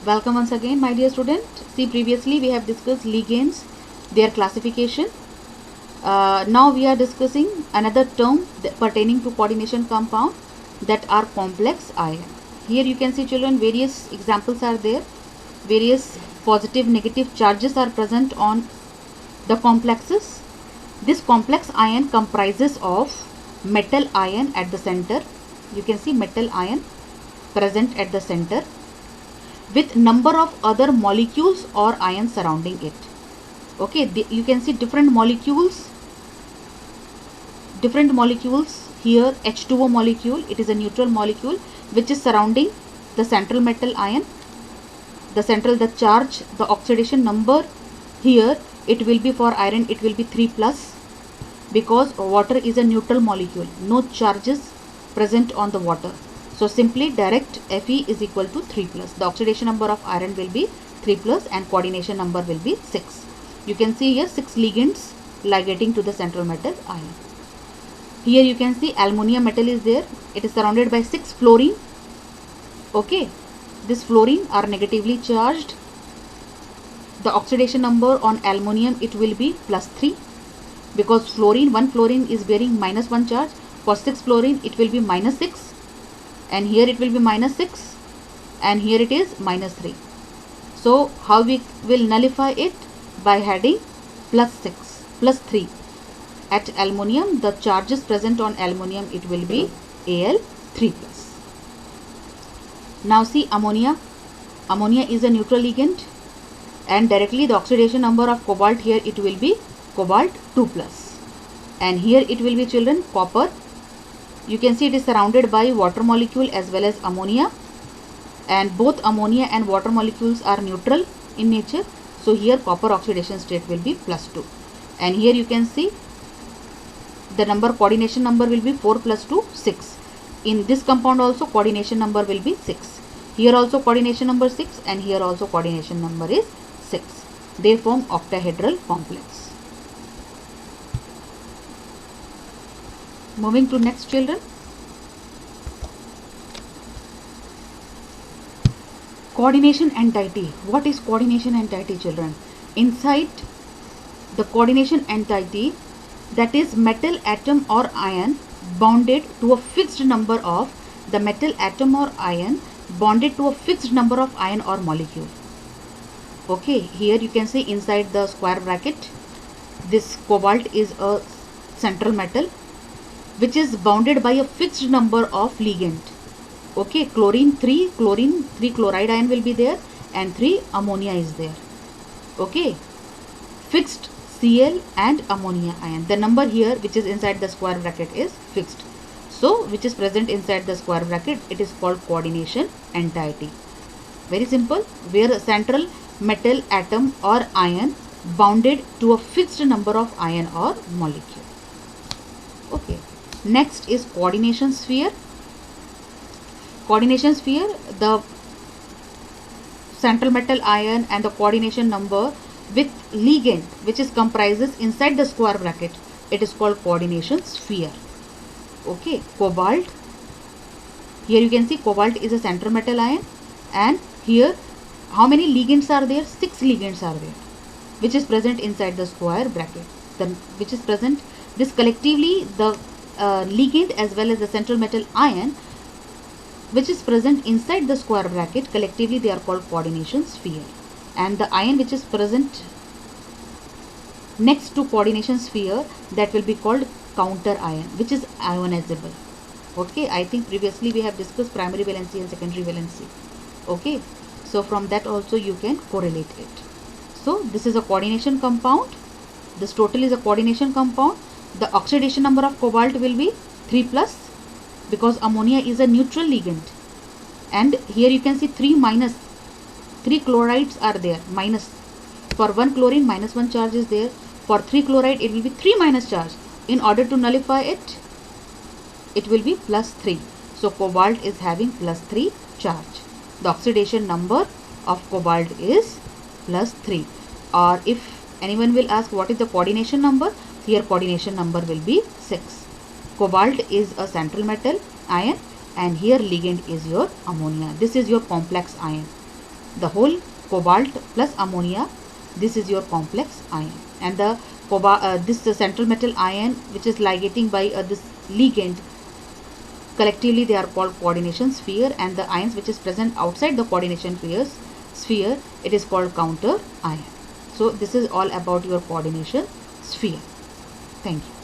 Welcome once again, my dear student. See, previously we have discussed ligands, their classification. Now we are discussing another term pertaining to coordination compound, that are complex ion. Here you can see, children, various examples are there. Various positive, negative charges are present on the complexes. This complex ion comprises of metal ion at the center. You can see metal ion present at the center, with number of other molecules or ions surrounding it. Okay, you can see different molecules here. H2O molecule, it is a neutral molecule which is surrounding the central metal ion. The charge, the oxidation number here, it will be for iron, it will be 3 plus, because water is a neutral molecule, no charges present on the water. So simply direct Fe is equal to 3 plus. The oxidation number of iron will be 3 plus and coordination number will be 6. You can see here 6 ligands ligating to the central metal ion. Here you can see aluminum metal is there. It is surrounded by 6 fluorine. Okay, this fluorine are negatively charged. The oxidation number on aluminum, it will be plus 3, because fluorine, one fluorine is bearing minus 1 charge. For 6 fluorine, it will be minus 6, and here it will be minus 6, and here it is minus 3. So how we will nullify it? By adding plus 6, plus 3. At aluminum, the charges present on aluminum, it will be Al3 plus. Now see ammonia. Ammonia is a neutral ligand, and directly the oxidation number of cobalt here, it will be cobalt 2 plus. And here it will be, children, copper. You can see it is surrounded by water molecule as well as ammonia, and both ammonia and water molecules are neutral in nature. So here copper oxidation state will be plus 2. And here you can see the coordination number will be 4 plus 2, 6. In this compound also coordination number will be 6. Here also coordination number 6, and here also coordination number is 6. They form octahedral complex. Moving to next, children. Coordination entity. What is coordination entity, children? Inside the coordination entity, that is metal atom or ion bonded to a fixed number of the metal atom or ion bonded to a fixed number of ion or molecule. Okay, here you can see inside the square bracket, this cobalt is a central metal which is bounded by a fixed number of ligand. Okay, chlorine 3 chloride ion will be there, and 3 ammonia is there. Okay, fixed Cl and ammonia ion. The number here which is inside the square bracket is fixed. So which is present inside the square bracket, it is called coordination entity. Very simple, where a central metal atom or ion bounded to a fixed number of ion or molecule. Okay, next is coordination sphere. Coordination sphere, the central metal ion and the coordination number with ligand which is comprises inside the square bracket, it is called coordination sphere. Okay, cobalt, here you can see cobalt is a central metal ion, and here how many ligands are there? 6 ligands are there which is present inside the square bracket. Which is present, this collectively the ligand as well as the central metal ion which is present inside the square bracket, collectively they are called coordination sphere. And the ion which is present next to coordination sphere, that will be called counter ion, which is ionizable. Okay, I think previously we have discussed primary valency and secondary valency. Okay, so from that also you can correlate it. So this is a coordination compound. This total is a coordination compound. The oxidation number of cobalt will be 3 plus, because ammonia is a neutral ligand. And here you can see 3 minus. 3 chlorides are there, minus. For 1 chlorine, minus 1 charge is there. For 3 chloride, it will be 3 minus charge. In order to nullify it, it will be plus 3. So cobalt is having plus 3 charge. The oxidation number of cobalt is plus 3. Or if anyone will ask what is the coordination number, here coordination number will be 6. Cobalt is a central metal ion, and here ligand is your ammonia. This is your complex ion. the whole cobalt plus ammonia, this is your complex ion. And the this central metal ion which is ligating by this ligand, collectively they are called coordination sphere, and the ions which is present outside the coordination sphere, it is called counter ion. So this is all about your coordination sphere. Thank you.